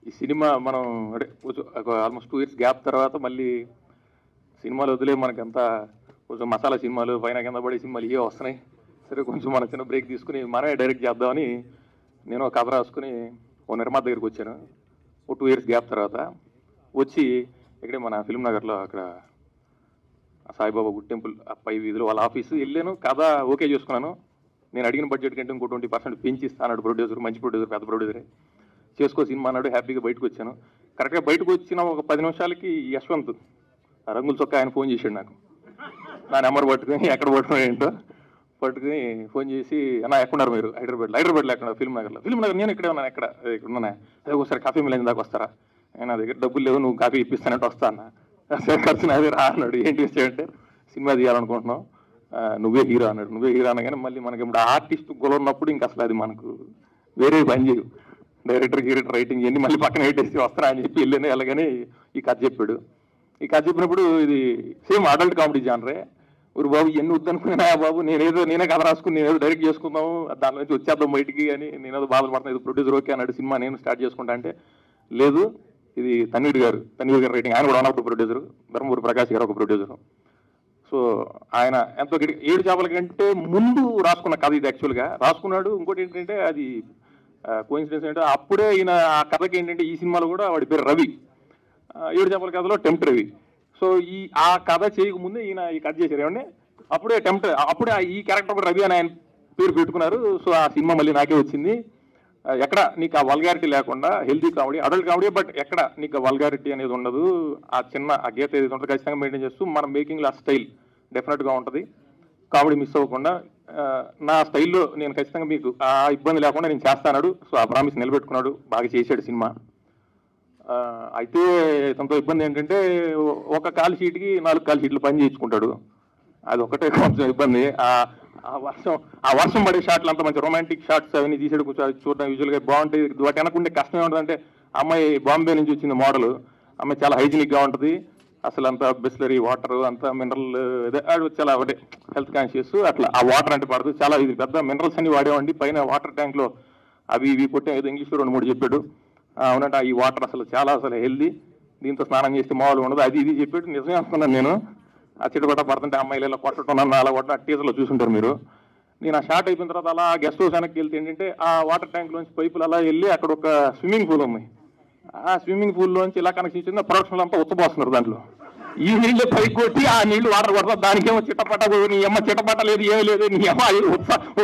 ఈ సినిమా మనం అంటే ఆల్మోస్ట్ 2 years గ్యాప్ తర్వాత మళ్ళీ సినిమాలు వదిలే మనకంతా కొంచెం మసాలా సినిమాలు పైన కింద పడే సినిమాలు ఇవే వస్తున్నాయి. సరే కొంచెం మన చిన్న బ్రేక్ తీసుకుని మనమే డైరెక్ట్ చేద్దామని నేను కథ రాసుకుని ఓ నిర్మాత దగ్గరికి వచ్చాను. ఓ 2 years గ్యాప్ తర్వాత వచ్చి ఇక్కడే మన ఫిల్మ్ నగర్లో అక్కడ సాయిబాబా గుడ్ టెంపుల్ పై వీధిలో వాళ్ళ ఆఫీసు వెళ్ళాను. కథ ఓకే చేసుకున్నాను. నేను అడిగిన బడ్జెట్ కంటే ఇంకో 20% పెంచి ఇస్తాను. ప్రొడ్యూసర్ మంచి ప్రొడ్యూసర్, పెద్ద ప్రొడ్యూసరే, చేసుకో సినిమా అన్నాడు. హ్యాపీగా బయటకు వచ్చాను. కరెక్ట్గా బయటకు వచ్చిన ఒక 10 నిమిషాలకి యశ్వంత్ రంగుల చొక్క ఆయన ఫోన్ చేశాడు నాకు. నా నెంబర్ పట్టుకుని ఎక్కడ పట్టుకుని ఏంటో పట్టుకుని ఫోన్ చేసి, అన్న ఎక్కడున్నారు మీరు? హైదరాబాద్లో ఎక్కడ? ఫిల్మ్ నగర్. నేను ఇక్కడే ఉన్నాను. ఎక్కడ? ఇక్కడ ఉన్నాను. అదే ఒకసారి కాఫీ మిల్ దాకా వస్తారా? నా దగ్గర డబ్బులు లేవు, నువ్వు కాఫీ ఇప్పిస్తానంటే వస్తా అన్న. సరే ఖర్చు నాది రా అన్నాడు. ఏంటి విషయం అంటే సినిమా తీయాలనుకుంటున్నావు, నువ్వే హీరో అన్నాడు. నువ్వే హీరో అనగానే మళ్ళీ మనకి ఇప్పుడు ఆర్టిస్ట్ గొడవ ఉన్నప్పుడు ఇంకా అసలు అది మనకు వేరే పని చేయవు. డైరెక్టర్ రైటింగ్ ఇవన్నీ మళ్ళీ పక్కన పెట్టేసి వస్తారా అని చెప్పి వెళ్ళాను. వెళ్ళగానే ఈ కథ చెప్పాడు. ఈ కథ చెప్పినప్పుడు ఇది సేమ్ అడల్ట్ కామెడీ జానరే. ఊరు బాబు ఎన్ని వద్దనుకున్నా బాబు, నేనే కథ రాసుకుని నేనేదో డైరెక్ట్ చేసుకుందాము, దాని నుంచి వచ్చేద్దాం బయటికి అని నేనేదో బాధలు పడుతున్నాను. ఇది ప్రొడ్యూసర్ ఓకే అన్నాడు. సినిమా నేను స్టార్ట్ చేసుకుంటా అంటే, లేదు ఇది తన్వీర్ గారు రైటింగ్. ఆయన కూడా ఉన్నప్పుడు ప్రొడ్యూసర్. ధర్మపురి ప్రకాష్ గారు ఒక ప్రొడ్యూసర్. సో ఆయన ఎంతో 7 చేపల కంటే ముందు రాసుకున్న కథ ఇది. యాక్చువల్గా రాసుకున్నాడు. ఇంకోటి ఏంటంటే అది కోఇన్సిడెన్స్ ఏంటంటే అప్పుడే ఈయన ఆ కథకి ఏంటంటే ఈ సినిమాలో కూడా వాడి పేరు రవి, 7 చేపల కథలో టెంప్ట్ రవి. సో ఆ కథ చేయకముందే ఈయన ఈ కథ చేశారు. ఏమండి అప్పుడే ఈ క్యారెక్టర్ కూడా రవి అని ఆయన పేరు పెట్టుకున్నారు. సో ఆ సినిమా మళ్ళీ నాకే వచ్చింది. ఎక్కడ నీకు ఆ వల్గారిటీ లేకుండా healthy comedy, adult comedy, but ఎక్కడ నీకు ఆ వల్గారిటీ అనేది ఉండదు. ఆ గీత ఏది ఉంటుంది ఖచ్చితంగా మెయింటైన్ చేస్తూ మన మేకింగ్లో ఆ స్టైల్ డెఫినెట్గా ఉంటుంది. కామెడీ మిస్ అవ్వకుండా నా స్టైల్లో నేను ఖచ్చితంగా మీకు ఆ ఇబ్బంది లేకుండా నేను చేస్తాడు. సో ఆ ప్రామిస్ నిలబెట్టుకున్నాడు. బాగా చేశాడు సినిమా. అయితే తనతో ఇబ్బంది ఏంటంటే ఒక కాల్ షీట్కి 4 కాల్ షీట్లు పని చేయించుకుంటాడు. అది ఒకటే కొంచెం ఇబ్బంది. ఆ వర్షం పడే షాట్లు అంత మంచి రొమాంటిక్ షాట్స్ అవన్నీ తీసాడు. చూడడం యూజువల్గా బాగుంటాయి. వాటి అనుకుంటే కష్టం ఏముంటుందంటే అమ్మాయి బాంబే నుంచి వచ్చింది మోడల్. అమ్మాయి చాలా హైజీనిక్గా ఉంటుంది. అసలు అంత బిస్లరీ వాటర్, అంత మినరల్ చాలా ఒకటే హెల్త్ కాన్షియస్. అట్లా ఆ వాటర్ అంటే పడదు. చాలా ఇది పెద్ద మినరల్స్ అన్ని వాడేవండి. పైన వాటర్ ట్యాంక్లో అవి ఇవి కొట్టే ఏదో ఇంగ్లీష్లో 2-3 చెప్పాడు. అవునంటే ఈ వాటర్ అసలు హెల్దీ, దీంతో స్నానం చేస్తే మామూలుగా ఉండదు, అది ఇది చెప్పాడు. నిజమే అనుకున్నాను నేను. ఆ చిట్టుపట్ట పడుతుంటే అమ్మాయిలు ఇలా కొట్టడం నన్ను అలా కొట్ట టీజర్లో చూసుంటారు మీరు. నేను ఆ షాట్ అయిపోయిన తర్వాత అలా గెస్ట్ హౌస్ వెనక్కి వెళ్తే ఏంటంటే ఆ వాటర్ ట్యాంక్లోంచి పైపులు అలా వెళ్ళి అక్కడ ఒక స్విమ్మింగ్ పూల్ ఉంది. ఆ స్విమ్మింగ్ పూల్లోంచి ఇలా కనెక్షన్ ఇచ్చింది. ప్రొడక్షన్ అంతా ఉత్తపోస్తున్నారు. దాంట్లో ఈ నీళ్లు పైకి కొట్టి ఆ నీళ్లు వాటర్ కొడతారు. దానికేమో చిట్టపట్ట, నీ అమ్మ చిట్టపట్ట లేదు, ఏమీ లేదు, నీ అమ్మ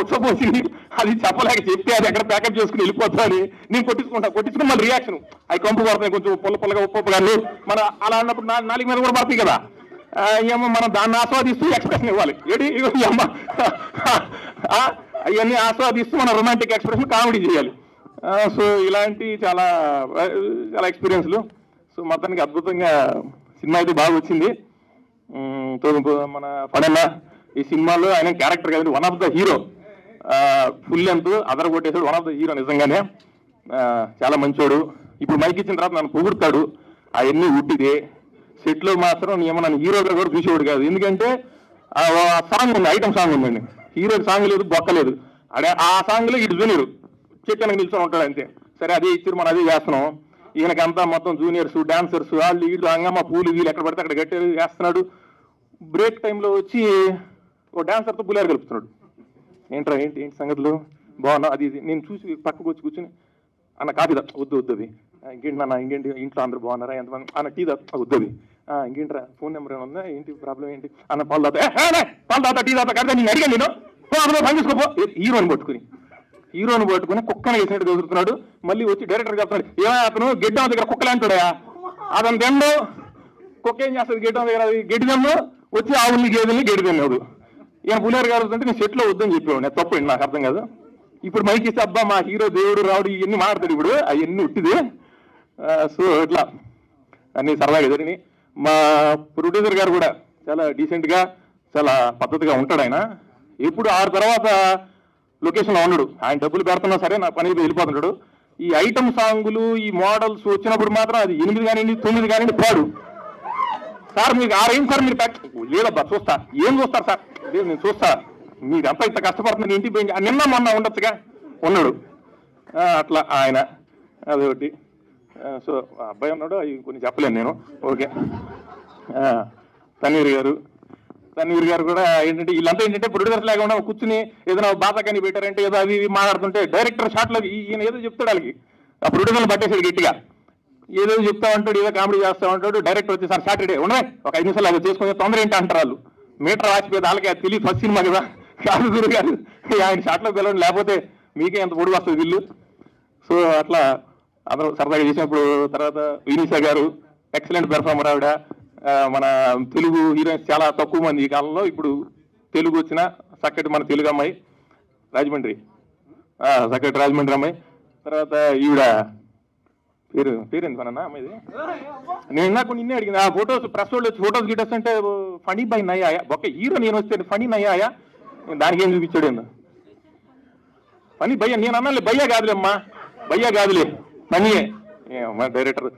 ఉత్సపోసింది, అది చెప్పలేక చెప్తే అది ఎక్కడ ప్యాకప్ చేసుకుని వెళ్ళిపోతా అని నేను కొట్టించుకుని మళ్ళీ రియాక్షన్ అవి కంపు పడుతున్నాయి, కొంచెం పుల్లగా ఉప్పు కానీ మన అలా అన్నప్పుడు నాలుగు మీద కూడా పడతాయి కదా. ఏమో మనం దాన్ని ఆస్వాదిస్తూ ఎక్స్ప్రెషన్ ఇవ్వాలి. ఏడి అమ్మ అవన్నీ ఆస్వాదిస్తూ మనం రొమాంటిక్ ఎక్స్ప్రెషన్ కామెడీ చేయాలి. సో ఇలాంటి చాలా ఎక్స్పీరియన్స్లు. సో మొత్తానికి అద్భుతంగా సినిమా అయితే బాగా వచ్చింది. మన పడేలా ఈ సినిమాలో ఆయన క్యారెక్టర్ కదండి, one of the hero. Full length అదర్ కొట్టేసాడు. వన్ ఆఫ్ ద హీరో నిజంగానే. చాలా మంచోడు. ఇప్పుడు మైక్ ఇచ్చిన తర్వాత నన్ను పొగుడుతాడు. అవన్నీ ఉట్టిదే. సెట్లో మాత్రం ఏమో నన్ను హీరోగా కూడా చూసేవాడు కాదు. ఎందుకంటే సాంగ్ ఉంది, ఐటమ్ సాంగ్ ఉందండి. హీరోకి సాంగ్ లేదు, బొక్కలేదు. అదే ఆ సాంగ్లో ఇటు జూనియర్ చెట్టు నిల్చొని ఉంటాడు అంతే. సరే అదే ఇచ్చారు, మనం అదే చేస్తున్నాం. ఈయనకంతా మొత్తం జూనియర్స్, డాన్సర్స్, వాళ్ళు వీళ్ళు అంగమ్మ పూలు వీళ్ళు ఎక్కడ పడితే అక్కడ గట్టి వేస్తున్నాడు. బ్రేక్ టైంలో వచ్చి ఓ డాన్సర్తో పులిహార కలుపుతున్నాడు. ఏంట్రా ఏంటి సంగతులు బాగున్నా అది ఇది. నేను చూసి పక్కకు వచ్చి కూర్చుని అన్న కాఫీ వద్దు అది, ఇంకేంటి నాన్న, ఇంకేంటి ఇంట్లో అందరూ బాగున్నారా, ఎంతమంది అన్న, టీ వద్దు, ఇంకేంట్రా ఫోన్ నెంబర్ ఏమన్నా, ఏంటి ప్రాబ్లం ఏంటి అన్న, పాలు తాత టీ తాత కదా నేను అడిగాను. నేను పని చేసుకోపో. హీరోని పట్టుకుని కుక్కను వేసినట్టు ఎదురుతున్నాడు. మళ్ళీ వచ్చి డైరెక్టర్ చెప్తున్నాడు, ఏమైనా అతను గెడ్డం దగ్గర కుక్కలు అంటాడా, అతను తెండు కుక్క ఏం చేస్తుంది గెడ్డం దగ్గర, గడ్డి తెమ్ము వచ్చి ఆవుల్ని గేదెల్ని గడ్డి తిన్నాడు. ఈయన పులిహార కావాలంటే నేను సెట్లో వద్దని చెప్పేవాడు. నేను తప్పు నాకు అర్థం కాదు. ఇప్పుడు మైక్ ఇస్తే అబ్బా మా హీరో దేవుడు రావుడు ఇవన్నీ మాట్లాడతాడు. ఇప్పుడు అవన్నీ ఉట్టిదే. సో ఇట్లా అన్ని సరదాగా జరిగినాయి. మా ప్రొడ్యూసర్ గారు కూడా చాలా డీసెంట్గా చాలా పద్ధతిగా ఉంటాడు. ఆయన ఎప్పుడు 6 తర్వాత లొకేషన్లో ఉండడు. ఆయన డబ్బులు పెడుతున్నా సరే నా పని వెళ్ళిపోతుంటాడు. ఈ ఐటమ్ సాంగులు ఈ మోడల్స్ వచ్చినప్పుడు మాత్రం అది 8 కానివ్వండి 9 కానివ్వండి పాడు. సార్ మీకు 6 అయింది సార్, మీరు లేదబ్బా చూస్తా. ఏం చూస్తారు సార్? లేదు నేను చూస్తా, మీరంతా ఇంత కష్టపడుతున్నారు ఇంటికి పోయి నిన్న మొన్న ఉండొచ్చుగా ఉన్నాడు. అట్లా ఆయన అదొకటి. సో అబ్బాయి ఉన్నాడు, అవి కొన్ని చెప్పలేను నేను. ఓకే. తన్వీర్ గారు కూడా ఏంటంటే వీళ్ళంతా ఏంటంటే ప్రొడ్యూసర్స్ లేకుండా కూర్చుని ఏదైనా బాధకాన్ని పెట్టారంటే ఏదో అవి మాట్లాడుతుంటే డైరెక్టర్ షాట్లో ఈయన ఏదో చెప్తాడు వాళ్ళకి, ఆ ప్రొడ్యూసర్లు పట్టేసాడు గట్టిగా, ఏదో చెప్తా ఉంటాడు, ఏదో కామెడీ చేస్తూ ఉంటాడు. డైరెక్టర్ వచ్చి సార్ షార్ట్ ఉండవే ఒక 5 నిమిషాలు అవి చేసుకుని తొందర ఏంటి అంటారు వాళ్ళు. మీటర్ వాచిపోయి వాళ్ళకి అది తెలియదు, ఫస్ట్ సినిమా కదా కాదు గురు గారు ఆయన షాట్లో పిలవండి, లేకపోతే మీకే ఎంత పొడుగు వస్తుంది వీళ్ళు. సో అట్లా అందరూ సరదాగా చేసినప్పుడు. తర్వాత వినీషా గారు ఎక్సలెంట్ పెర్ఫార్మర్ ఆవిడ. మన తెలుగు హీరోయిన్స్ చాలా తక్కువ మంది ఈ కాలంలో, ఇప్పుడు తెలుగు వచ్చిన చక్కటి మన తెలుగు అమ్మాయి రాజమండ్రి, చక్కటి రాజమండ్రి అమ్మాయి. తర్వాత ఈవిడ పేరేంది మన అమ్మాయిది, నేను నాకు నిన్నే అడిగింది. ఆ ఫొటోస్ ప్రెస్ వాళ్ళు వచ్చి ఫొటోస్ గిటోస్ అంటే ఫనీ బై నయ్యాయా, ఒక హీరో నేను వస్తే ఫనీ నయ్యాయా, దానికి ఏం చూపించాడు ఏందో ఫనీ భయ్య. నేను అన్నాను భయ్యా కాదులే అమ్మా, భయ్యా కాదులే ఫనీయే. మా డైరెక్టర్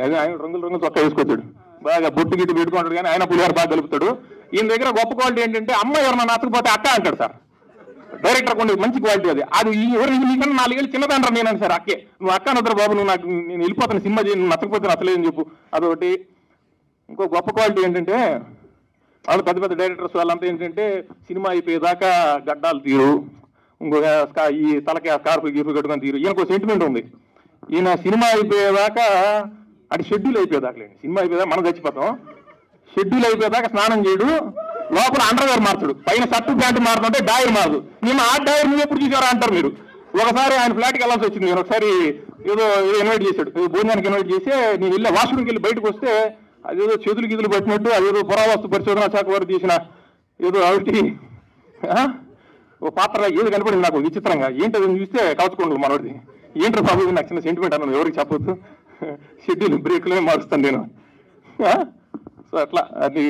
అదే ఆయన రంగులు చొక్కా వేసుకొచ్చాడు, బాగా బొట్టు గిట్టు పెట్టుకుంటాడు, కానీ ఆయన పులిహార బాగా కలుపుతాడు. ఈయన దగ్గర గొప్ప క్వాలిటీ ఏంటంటే అమ్మాయి ఎవరన్నా నచ్చకపోతే అక్క అంటాడు సార్. డైరెక్టర్ కొన్ని మంచి క్వాలిటీ అది. అది నీకన్నా 4 ఏళ్ళు చిన్నదంటారు. నేను సార్ అక్కే నువ్వు అక్క నద్దరు బాబు, నువ్వు నాకు నేను వెళ్ళిపోతాను సినిమా చేయి, నువ్వు నచ్చకపోతే నచ్చలేదని చెప్పు, అదొకటి. ఇంకో గొప్ప క్వాలిటీ ఏంటంటే వాళ్ళు పెద్ద పెద్ద డైరెక్టర్స్ వాళ్ళంతా ఏంటంటే సినిమా అయిపోయేదాకా గడ్డాలు తీరు, ఇంకొక ఈ తలకి స్కార్ఫ్ గీర్ఫ్ కట్టుకొని తీరు. ఈయనకు సెంటిమెంట్ ఉంది. ఈయన సినిమా అయిపోయేదాకా అది షెడ్యూల్ అయిపోయేదాకలేండి, సినిమా అయిపోయేదాకా మనం చచ్చిపోతాం, షెడ్యూల్ అయిపోయేదాకా స్నానం చేయడు, లోపల అండర్వేర్ మార్చడు, పైన షర్టు ప్యాంటు మారుతుంటే డైర్ మారదు. మేము ఆ డైర్ మీరు ఎప్పుడు చూసారా అంటారు మీరు. ఒకసారి ఆయన ఫ్లాట్కి వెళ్ళాల్సి వచ్చింది. నేను ఒకసారి ఏదో ఇన్వైట్ చేశాడు, భోజనానికి ఇన్వైట్ చేసి నేను వెళ్ళి వాష్రూమ్కి వెళ్ళి బయటకు వస్తే అదేదో చేతులు గీతులు పట్టినట్టు అదేదో పురావస్తు పరిశోధన శాఖ వారు చేసిన ఏదో ఆవిటి ఓ పాత్ర ఏది కనపడింది నాకు విచిత్రంగా. ఏంటది చూస్తే కవచకుండలు మనోడిది. ఏంటో బాబు నాకు చిన్న సెంటిమెంట్ అన్నాను, ఎవరికి చెప్పొద్దు, షెడ్యూల్ బ్రేక్లోనే మారుస్తాను నేను. సో అట్లా అది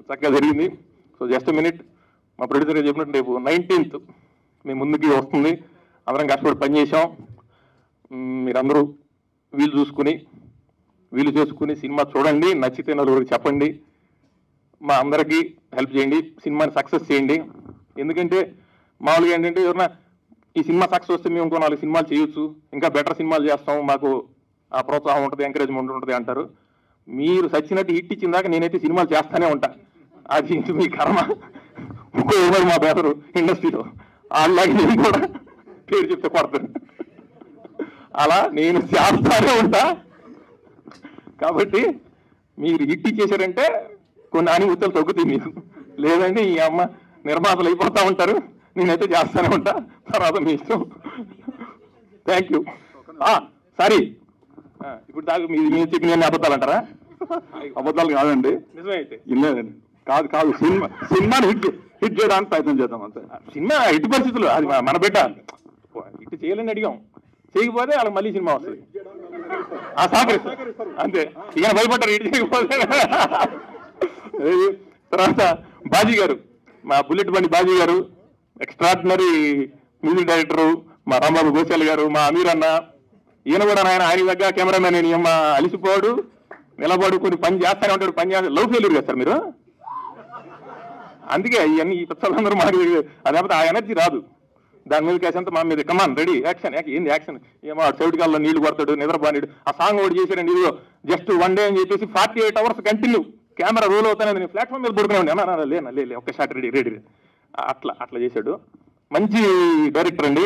చక్కగా జరిగింది. సో జస్ట్ మినిట్, మా ప్రొడ్యూసర్గా చెప్పినట్టు రేపు 19th మీ ముందుకి వస్తుంది. అందరం కష్టపడి పనిచేసాం. మీరందరూ వీలు చేసుకుని సినిమా చూడండి, నచ్చితే నలుగురికి చెప్పండి, మా అందరికీ హెల్ప్ చేయండి, సినిమాని సక్సెస్ చేయండి. ఎందుకంటే మామూలుగా ఏంటంటే ఎవరన్నా ఈ సినిమా సక్సెస్ వస్తే మేము ఇంకో 4 సినిమాలు చేయొచ్చు, ఇంకా బెటర్ సినిమాలు చేస్తాం, మాకు ఆ ప్రోత్సాహం ఉంటుంది, ఎంకరేజ్మెంట్ ఉంటుంది అంటారు. మీరు సచ్చినట్టు హిట్ ఇచ్చిన దాకా నేనైతే సినిమాలు చేస్తానే ఉంటా. అది మీ కర్మ. ఇంకో ఎవరు మా బెటరు ఇండస్ట్రీలో అలాగే నేను కూడా పేరు చెప్తే కొడతాను. అలా నేను చేస్తానే ఉంటా. కాబట్టి మీరు హిట్ ఇచ్చేసారంటే కొన్ని అనుభూతులు తగ్గుతాయి మీకు, లేదంటే ఈ అమ్మ నిర్మాతలు అయిపోతూ ఉంటారు. నేనైతే చేస్తానే ఉంటా, తర్వాత మీ ఇష్టం. Thank you. సారీ, ఇప్పుడు దాకా మీరు చెప్పిన అన్ని అబద్ధాలు అంటారా? అబద్ధాలు కాదండి, నిజమే అయితే. ఇల్లేదండి, కాదు సినిమాని హిట్ చేయడానికి ప్రయత్నం చేద్దాం అంతే. సినిమా ఎట్టి పరిస్థితులు అది మన బిడ్డ హిట్ చేయాలని అడిగాం, చేయకపోతే వాళ్ళకి మళ్ళీ సినిమా వస్తుంది. సహకరిస్తారు అంతే. ఇక భయపడ్డారు హిట్ చేయకపోతే. తర్వాత బాజీ గారు, మా బుల్లెట్ బండి బాజీ గారు ఎక్స్ట్రాడినరీ మ్యూజిక్ డైరెక్టరు, మా రాంబాబు గోశాల్ గారు, మా అమీర్ అన్న, ఈయన కూడా ఆయన దగ్గర కెమెరామెన్ అమ్మ అలిసిపోడు, నిలబడు, కొన్ని పని చేస్తానే ఉంటాడు. పని చేస్తే లవ్ ఫెయిల్యూర్ కదా సార్ మీరు. అందుకే ఇవన్నీ ఈ పిచ్చలందరూ మాకు అదేపోతే ఆ ఎనర్జీ రాదు. దాని మీద కేసంతా మా మీద కమాన్ రెడీ యాక్షన్. ఏంది యాక్షన్? ఏమో సెవిటికాల్లో నీళ్లు కొడతాడు, నిద్రబానిడు. ఆ సాంగ్ ఒకటి చేశారండి, ఇదిగో జస్ట్ 1 డే అని చెప్పేసి 48 hours కంటిన్యూ కెమెరా రోల్ అవుతానే నేను ప్లాట్ఫామ్ మీద పడుకునే అన్నా లే ఒక్క షాట్ రెడీ అట్లా చేశాడు. మంచి డైరెక్టర్ అండి,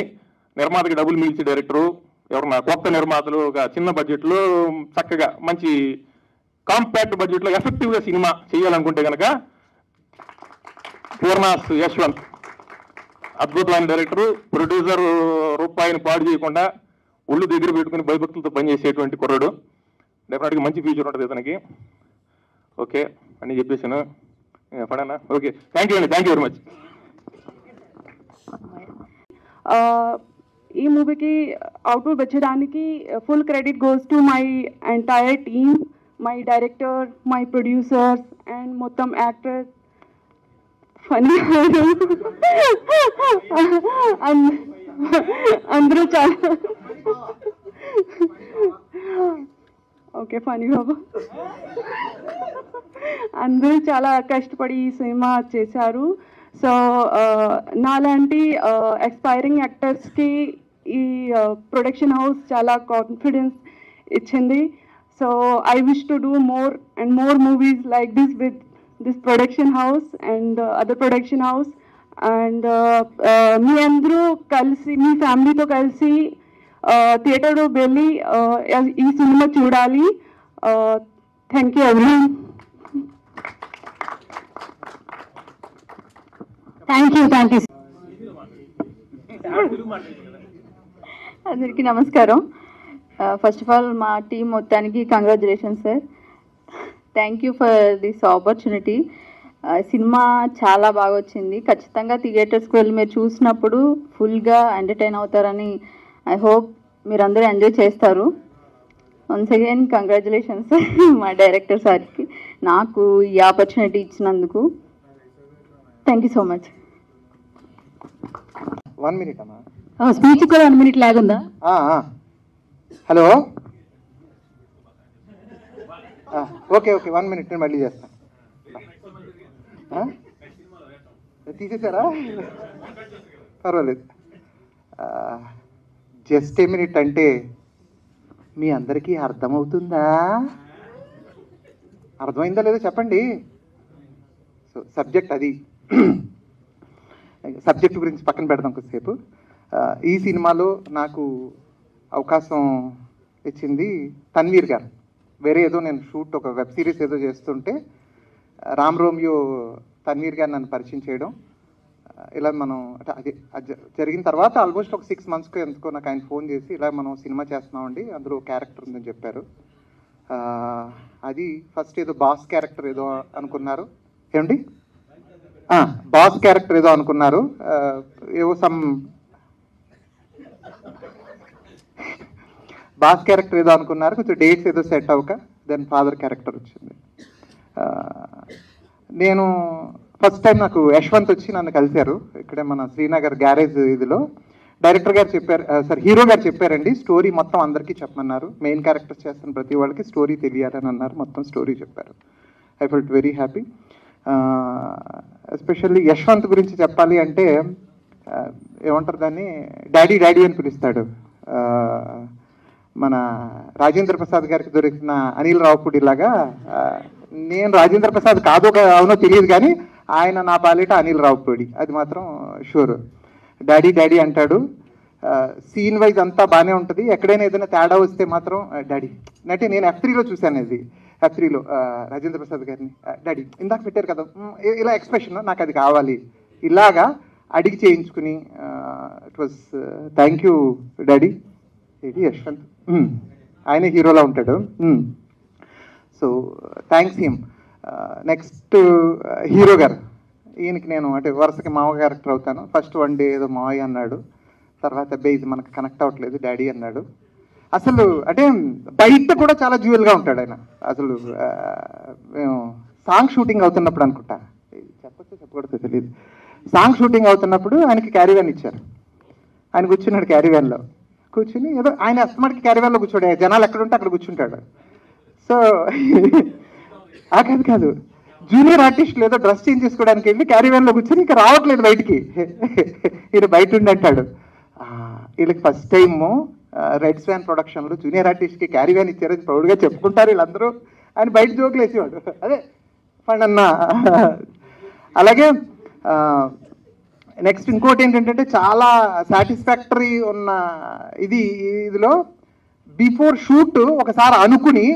నిర్మాతకి డబ్బులు మిగిల్చే డైరెక్టరు. ఎవరన్నా కొత్త నిర్మాతలు ఒక చిన్న బడ్జెట్లో చక్కగా మంచి కాంపాక్ట్ బడ్జెట్లో ఎఫెక్టివ్గా సినిమా చేయాలనుకుంటే కనుక పూర్ణాస్ యశ్వంత్ అద్భుతమైన డైరెక్టరు. ప్రొడ్యూసర్ రూపాయిని పాడు చేయకుండా ఒళ్ళు దగ్గర పెట్టుకుని భయభక్తులతో పనిచేసేటువంటి కుర్రాడు. డెఫినెట్గా మంచి ఫ్యూచర్ ఉంటుంది ఇతనికి. ఓకే అని చెప్పేసాను, పడనా? ఓకే, థ్యాంక్ యూ అండి, థ్యాంక్ యూ వెరీ మచ్. ఈ మూవీకి అవుట్పుట్ వచ్చేదానికి full credit goes to my entire team, my director, my producers and మొత్తం యాక్టర్స్. ఫనీ అందరూ చాలా ఓకే ఫనీ బాబు అందరూ చాలా కష్టపడి ఈ సినిమా చేశారు. సో నాలాంటి ఎక్స్పైరింగ్ యాక్టర్స్కి ఈ ప్రొడక్షన్ హౌస్ చాలా కాన్ఫిడెన్స్ ఇచ్చింది. So I wish to do more and more movies like this with this production house and other production house. And మీ అందరూ కలిసి మీ ఫ్యామిలీతో కలిసి థియేటర్లో వెళ్ళి ఈ సినిమా చూడాలి. Thank you everyone. Thank you. అందరికీ నమస్కారం. ఫస్ట్ ఆఫ్ ఆల్ మా టీం మొత్తానికి congratulations sir. Thank you for this opportunity. Cinema చాలా బాగా వచ్చింది. ఖచ్చితంగా థియేటర్స్కి వెళ్ళి మీరు చూసినప్పుడు ఫుల్గా ఎంటర్టైన్ అవుతారని ఐ హోప్ మీరందరూ ఎంజాయ్ చేస్తారు. వన్స్ అగైన్ కంగ్రాచులేషన్స్ మా డైరెక్టర్ సార్కి నాకు ఈ ఆపర్చునిటీ ఇచ్చినందుకు. Thank you so much. 1 minute అమ్మా. స్పీచ్ కూడా 1 minute లాగుందా? హలో, ఓకే 1 minute నేను మళ్ళీ చేస్తాను. తీసేసారా? పర్వాలేదు. జస్ట్ ఏ మినిట్ అంటే మీ అందరికీ అర్థమవుతుందా? అర్థమైందా లేదో చెప్పండి. సో సబ్జెక్ట్ అది. సబ్జెక్ట్ గురించి పక్కన పెడదాం కొద్దిసేపు. ఈ సినిమాలో నాకు అవకాశం ఇచ్చింది తన్వీర్ గారు. వేరే ఏదో నేను షూట్ ఒక వెబ్ సిరీస్ ఏదో చేస్తుంటే రామ్ రోమియో తన్వీర్ గారు నన్ను పరిచయం చేయడం, ఇలా మనం అంటే అది జరిగిన తర్వాత ఆల్మోస్ట్ ఒక 6 monthsకు ఎందుకో నాకు ఆయన ఫోన్ చేసి ఇలా మనం సినిమా చేస్తున్నామండి, అందులో క్యారెక్టర్ ఉందని చెప్పారు. అది ఫస్ట్ ఏదో బాస్ క్యారెక్టర్ ఏదో అనుకున్నారు. ఏమండి? బాస్ క్యారెక్టర్ ఏదో అనుకున్నారు. ఏవో బాస్ క్యారెక్టర్ ఏదో అనుకున్నారు. కొంచెం డేట్స్ ఏదో సెట్ అవ్వక దెన్ ఫాదర్ క్యారెక్టర్ వచ్చింది. నేను ఫస్ట్ టైం నాకు యశ్వంత్ వచ్చి నన్ను కలిశారు ఇక్కడే మన శ్రీనగర్ గ్యారేజ్ ఇదిలో. డైరెక్టర్ గారు చెప్పారు, సార్ హీరో గారు చెప్పారండి స్టోరీ మొత్తం అందరికీ చెప్పమన్నారు, మెయిన్ క్యారెక్టర్స్ చేస్తున్న ప్రతి వాళ్ళకి స్టోరీ తెలియాలని అన్నారు. మొత్తం స్టోరీ చెప్పారు. I felt very happy. Especially Yashwant గురించి చెప్పాలి అంటే ఏమంటారు దాన్ని, డాడీ డాడీ అని పిలుస్తాడు. మన రాజేంద్ర ప్రసాద్ గారికి దొరికిన అనిల్ రావుపూడి లాగా నేను రాజేంద్ర ప్రసాద్ కాదో అవునో తెలియదు కానీ ఆయన నా పాలిట అనిల్ రావుపూడి, అది మాత్రం షూర్. డాడీ డాడీ అంటాడు. సీన్ వైజ్ అంతా బాగానే ఉంటుంది. ఎక్కడైనా ఏదైనా తేడా వస్తే మాత్రం డాడీ అంటే నేను F3లో చూశాను. ఇది F3లో రాజేంద్ర ప్రసాద్ గారిని డాడీ ఇందాక పెట్టారు కదా ఇలా ఎక్స్ప్రెషన్ నాకు అది కావాలి ఇలాగా అడిగి చేయించుకుని it was thank you daddy. ఇది యశ్వంత్ ఆయనే హీరోలా ఉంటాడు. So thanks him. Next hero గారు, ఈయనకి నేను అంటే వరుసకి మావ క్యారెక్టర్ అవుతాను. ఫస్ట్ 1 day ఏదో మావయ్య అన్నాడు, తర్వాత ఇది మనకు కనెక్ట్ అవ్వట్లేదు డాడీ అన్నాడు. అసలు అంటే బయట కూడా చాలా జ్యువెల్గా ఉంటాడు ఆయన. అసలు మేము సాంగ్ షూటింగ్ అవుతున్నప్పుడు అనుకుంటా, చెప్పకూడదు తెలియదు, సాంగ్ షూటింగ్ అవుతున్నప్పుడు ఆయనకి క్యారీవ్యాన్ ఇచ్చారు. ఆయన కూర్చున్నాడు క్యారీవ్యాన్లో. కూర్చుని ఏదో ఆయన అస్తమాటికి క్యారీవ్యాన్లో కూర్చోడు, జనాలు ఎక్కడుంటే అక్కడ కూర్చుంటాడు. సో కాదు జూనియర్ ఆర్టిస్టులు ఏదో డ్రెస్ చేంజ్ చేసుకోవడానికి వెళ్ళి క్యారీవ్యాన్లో కూర్చొని ఇంకా రావట్లేదు బయటికి, ఈయన బయట ఉండి అంటాడు. వీళ్ళకి ఫస్ట్ టైము రెడ్ స్వాన్ ప్రొడక్షన్లో జూనియర్ ఆర్టిస్ట్కి క్యారీవ్యాన్ ఇచ్చారు, ప్రౌడ్గా చెప్పుకుంటారు వీళ్ళందరూ. ఆయన బయట జోకులు వేసేవాడు, అదే ఫండ్ అన్న. అలాగే నెక్స్ట్ ఇంకోటి ఏంటంటే చాలా సాటిస్ఫాక్టరీ ఉన్న ఇదిలో బిఫోర్ షూట్ ఒకసారి అనుకుని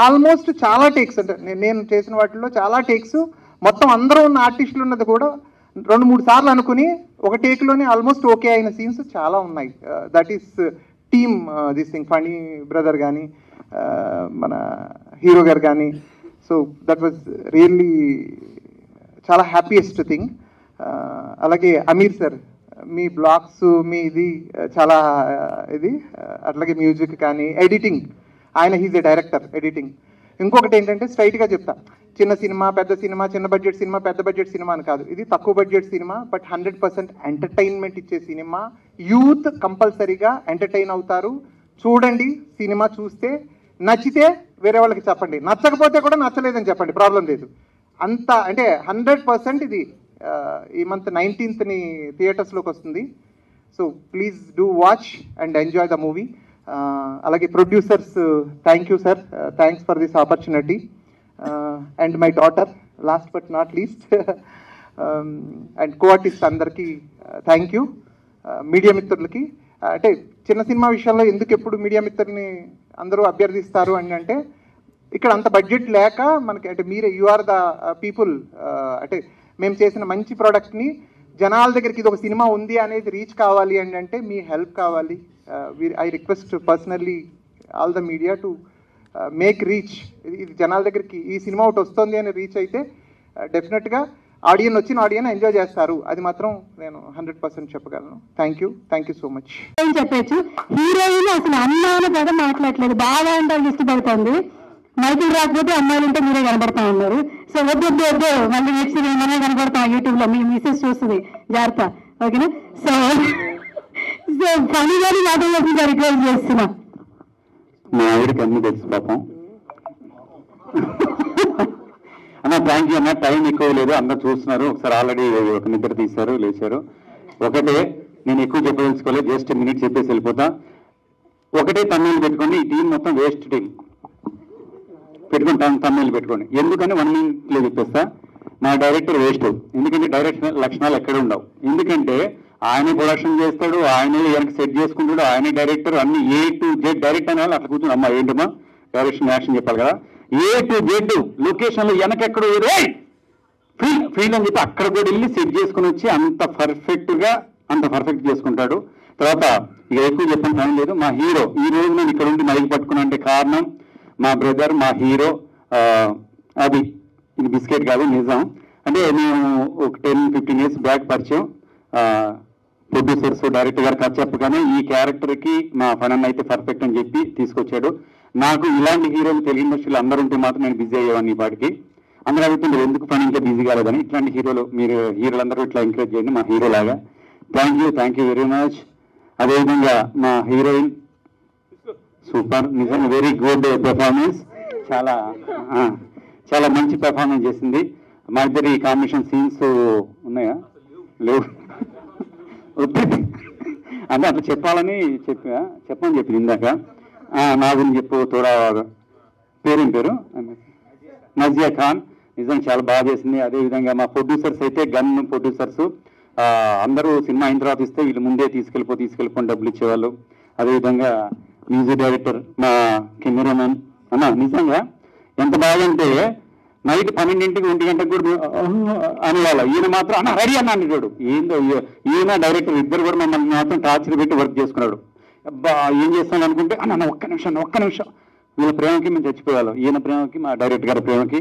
ఆల్మోస్ట్ చాలా టేక్స్ అంటే నేను చేసిన వాటిల్లో చాలా టేక్స్ మొత్తం అందరూ ఉన్న ఆర్టిస్టులు ఉన్నది కూడా 2-3 సార్లు అనుకుని ఒక టేక్లోనే ఆల్మోస్ట్ ఓకే అయిన సీన్స్ చాలా ఉన్నాయి. That is team this thing, funny brother కానీ మన హీరో గారు కానీ. సో దట్ వాజ్ రియల్లీ చాలా హ్యాపీయెస్ట్ థింగ్. అలాగే అమీర్ సార్, మీ బ్లాగ్స్ మీ ఇది చాలా ఇది, అట్లాగే మ్యూజిక్ కానీ ఎడిటింగ్, ఆయన హీజ్ ఏ డైరెక్టర్ ఎడిటింగ్. ఇంకొకటి ఏంటంటే స్ట్రైట్గా చెప్తా, చిన్న సినిమా పెద్ద సినిమా, చిన్న బడ్జెట్ సినిమా పెద్ద బడ్జెట్ సినిమా అని కాదు. ఇది తక్కువ బడ్జెట్ సినిమా బట్ 100% ఎంటర్టైన్మెంట్ ఇచ్చే సినిమా. యూత్ కంపల్సరీగా ఎంటర్టైన్ అవుతారు. చూడండి, సినిమా చూస్తే నచ్చితే వేరే వాళ్ళకి చెప్పండి, నచ్చకపోతే కూడా నచ్చలేదని చెప్పండి, ప్రాబ్లం లేదు. అంత అంటే 100% ఇది ఈ మంత్ 19th థియేటర్స్లోకి వస్తుంది. So please do watch and enjoy the movie. అలాగే producers thank you sir, thanks for this opportunity. And my daughter last but not least, and co artist అందరికీ థ్యాంక్ యూ. మీడియా మిత్రులకి అంటే చిన్న సినిమా విషయంలో ఎందుకు ఎప్పుడు మీడియా మిత్రుల్ని అందరూ అభ్యర్థిస్తారు అని అంటే, ఇక్కడ అంత బడ్జెట్ లేక మనకి అంటే మీరే యు ఆర్ ద పీపుల్, అంటే మేము చేసిన మంచి ప్రోడక్ట్ని జనాల దగ్గరికి ఇది ఒక సినిమా ఉంది అనేది రీచ్ కావాలి అని అంటే మీ హెల్ప్ కావాలి. I request personally all the media to make reach. ఇది జనాల దగ్గరికి ఈ సినిమా ఒకటి వస్తుంది అని రీచ్ అయితే డెఫినెట్గా వచ్చిన ఆడియన్ ఎంజాయ్ చేస్తారు. అది మాత్రం నేను 100% చెప్పగలను. Thank you so much. ఏం చెప్పచ్చు, హీరోయిన్ అసలు అమ్మాయిల పదం మాట్లాడలేదు, బాగా అంటే ఇష్టపడుతుంది. మైకులు రాకపోతే అమ్మాయిలు ఉంటే మీరే కనబడతా ఉన్నారు. సో వద్దు మళ్ళీ నెక్స్ట్ మనమే కనబడతాం యూట్యూబ్ లో, మీ మిసెస్ చూస్తుంది, జాగ్రత్త, ఓకేనా? సో ఫనీ గారి మాటలు రిక్వెస్ట్ చేస్తున్నా. మా ఆవిడకి అన్ని తెలుసు పాపం. అన్న థ్యాంక్ యూ అన్న, టైం ఎక్కువ లేదు, అందరూ చూస్తున్నారు. ఒకసారి ఆల్రెడీ ఒక నిద్ర తీశారు, లేచారు. ఒకటే నేను ఎక్కువ చెప్పదలుచుకోలేదు, జస్ట్ మినిట్ చెప్పేసి వెళ్ళిపోతా. ఒకటే తమిళ్ పెట్టుకోండి, ఈ టీం మొత్తం వేస్ట్ టీం పెట్టుకుంటాను, తమిళ్ పెట్టుకోండి. ఎందుకని 1 minute చెప్పేస్తా. మా డైరెక్టర్ వేస్ట్, ఎందుకంటే డైరెక్షన్ లక్షణాలు ఎక్కడ ఉండవు. ఎందుకంటే ఆయనే ప్రొడక్షన్ చేస్తాడు, ఆయనే వెనక్కి సెట్ చేసుకుంటాడు, ఆయనే డైరెక్టర్, అన్ని A to Z డైరెక్ట్ అనే వాళ్ళు అట్లా కూర్చొని అమ్మా ఏంటమ్మా డైరెక్షన్ యాక్షన్ చెప్పాలి కదా. A to Z లొకేషన్లో వెనకెక్కడ ఫీల్ అని చెప్పి అక్కడ కూడా వెళ్ళి సెట్ చేసుకుని వచ్చి అంత పర్ఫెక్ట్ చేసుకుంటాడు. తర్వాత ఇక ఎక్కువ చెప్పిన టైం లేదు. మా హీరో ఈ రోజు నేను ఇక్కడ ఉండి మైక్ పట్టుకున్నా అంటే కారణం మా బ్రదర్, మా హీరో. అది ఇది బిస్కెట్ కాదు, నిజం. అంటే మేము ఒక 10-15 years బ్యాక్ పరిచయం. ప్రొడ్యూసర్స్ డైరెక్టర్ గారు కథ చెప్పగానే ఈ క్యారెక్టర్కి మా ఫన్ అయితే పర్ఫెక్ట్ అని చెప్పి తీసుకొచ్చాడు. నాకు ఇలాంటి హీరోలు తెలుగు ఇండస్ట్రీలో అందరూ ఉంటే మాత్రం నేను బిజీ అయ్యేవాడిని. ఈ పాటికి అందరూ అడుగుతుంటారు ఎందుకు పని ఇంకా బిజీ కాలేదని. ఇట్లాంటి హీరోలందరూ ఇట్లా ఎంకరేజ్ చేయండి మా హీరో లాగా. Thank you very much. అదేవిధంగా మా హీరోయిన్ సూపర్, నిజంగా వెరీ గుడ్ పెర్ఫార్మెన్స్, చాలా మంచి పెర్ఫార్మెన్స్ చేసింది. మా ఇద్దరి కాంబినేషన్ సీన్స్ ఉన్నాయా లేవు అంటే అట్లా చెప్పాలని చెప్పని చెప్పింది ఇందాక. నా గురించి చెప్పు తోడా, పేరేం పేరు నజియా ఖాన్, నిజంగా చాలా బాగా చేసింది. అదేవిధంగా మా ప్రొడ్యూసర్స్ అయితే గన్ ప్రొడ్యూసర్స్ అందరూ సినిమా అయిన తర్వాత ఇస్తే వీళ్ళు ముందే తీసుకెళ్ళిపోని డబ్బులు ఇచ్చేవాళ్ళు. అదేవిధంగా మ్యూజిక్ డైరెక్టర్ మా కెమెరామెన్ అన్న నిజంగా ఎంత బాగంటే నైట్ 12 1 గంటకు కూడా అనేవాళ్ళ. ఈయన మాత్రం అన్న రెడీ అన్న అనేవాడు. ఏందో ఈయన డైరెక్టర్ ఇద్దరు కూడా మమ్మల్ని మాత్రం టార్చర్ పెట్టి వర్క్ చేసుకున్నాడు. అబ్బా ఏం చేస్తాను అనుకుంటే అన్న ఒక్క నిమిషం వీళ్ళ ప్రేమకి మేము చచ్చిపోయాలి. ఈయన ప్రేమకి మా డైరెక్టర్ గారి ప్రేమకి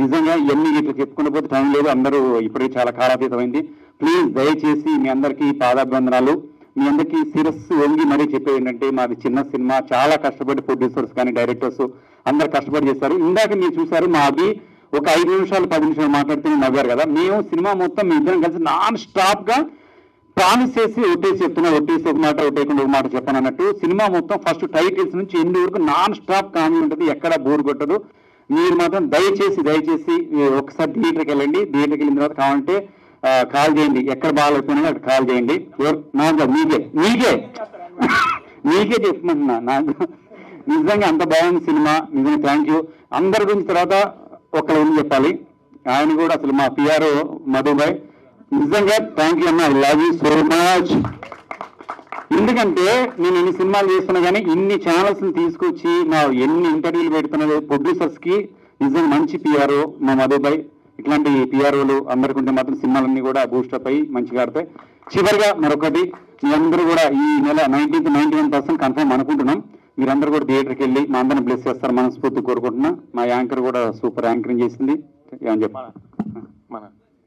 నిజంగా ఇవన్నీ ఇట్లా చెప్పుకునే పోతే టైం లేదు. అందరూ ఇప్పటికీ చాలా కాలాతీతమైంది. ప్లీజ్ దయచేసి మీ అందరికీ పాదాభివందనాలు. మీ అందరికీ శిరస్సు వంగి మరీ చెప్పేది ఏంటంటే మాది చిన్న సినిమా, చాలా కష్టపడి ప్రొడ్యూసర్స్ కానీ డైరెక్టర్స్ అందరు కష్టపడి చేస్తారు. ఇందాక మీరు చూసారు మా అభి ఒక 5 నిమిషాలు 10 నిమిషాలు మాట్లాడితే నవ్వారు కదా. మేము సినిమా మొత్తం మీ ఇద్దరం కలిసి నాన్ స్టాప్ గా ప్రామిస్ చేసి ఒట్టేసి ఒక మాట ఒట్టేయకుండా ఒక మాట చెప్పను అన్నట్టు సినిమా మొత్తం ఫస్ట్ టైటిల్స్ నుంచి ఎండ్ వరకు నాన్ స్టాప్ కామెడీ ఉంటుంది, ఎక్కడా బోర్ కొట్టదు. మీరు మాత్రం దయచేసి ఒకసారి థియేటర్కి వెళ్ళండి. థియేటర్కి వెళ్ళిన తర్వాత కావాలంటే కాల్ చేయండి, ఎక్కడ బాగాలేకపోయినా అక్కడ కాల్ చేయండి. నాకు మీకే చెప్తున్నా. నాకు నిజంగా అంత బాగుంది సినిమా, నిజంగా థ్యాంక్ యూ. అందరి గురించి తర్వాత ఒకళ్ళు ఏం చెప్పాలి, ఆయన కూడా అసలు మా పిఆర్ఓ మధుబాయ్, నిజంగా థ్యాంక్ యూ అన్న, I love you so much. ఎందుకంటే నేను ఇన్ని సినిమాలు చేస్తున్నా కానీ ఇన్ని ఛానల్స్ని తీసుకొచ్చి మా ఎన్ని ఇంటర్వ్యూలు పెడుతున్నది ప్రొడ్యూసర్స్ కి నిజంగా మంచి పిఆర్ఓ మా మధుబాయ్. ఇట్లాంటి పిఆర్ఓలు అందరికీ ఉంటే మాత్రం సినిమాలన్నీ కూడా బూస్టప్ అయ్యి మంచిగా ఆడతాయి. చివరిగా మరొకటి, మీ అందరూ కూడా ఈ నెల 90-91% కన్ఫర్మ్ అనుకుంటున్నాం. మీరందరూ కూడా థియేటర్కి వెళ్ళి మా అందరిని బ్లెస్ చేస్తారు మనస్ఫూర్తి కోరుకుంటున్నా. మా యాంకర్ కూడా సూపర్ యాంకరింగ్ చేసింది. ఏమని చెప్పాలి,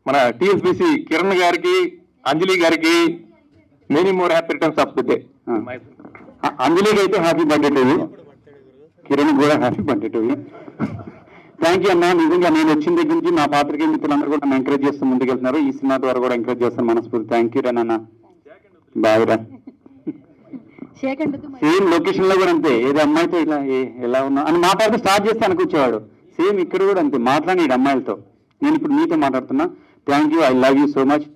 మన టీఎస్పీసీ కిరణ్ గారికి, అంజలి గారికి many more happy returns of the day. అంజలికి అయితే happy birthday to you, Kiran కూడా happy birthday to you. Thank you అన్న. నిజంగా నేను వచ్చిన దగ్గర నుంచి మా పాత్రికేయ మిత్రులందరూ కూడా నన్ను ఎంకరేజ్ చేస్తూ ముందుకెళ్తున్నారు. ఈ సినిమా ద్వారా కూడా ఎంకరేజ్ చేస్తాను మనస్ఫూర్తి. థ్యాంక్ యూ రన్ అన్న, బాయ్ రా. సేమ్ లొకేషన్ లో కూడా అంతే, ఏదో అమ్మాయితో ఇలా ఎలా ఉన్నా అని మాట్లాడితే స్టార్ట్ చేస్తే అనుకొచ్చేవాడు. సేమ్ ఇక్కడ కూడా అంతే, మాట్లాడి అమ్మాయిలతో. నేను ఇప్పుడు మీతో మాట్లాడుతున్నా. Thank you, I love you so much.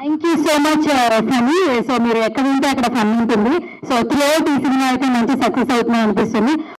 Thank you so much funny. So మీరు ఎక్కడ ఉంటే అక్కడ ఫన్ ఉంటుంది. సో త్రూ అవుట్ ఈ సినిమా అయితే మంచి సక్సెస్ అవుతుందని అనిపిస్తుంది.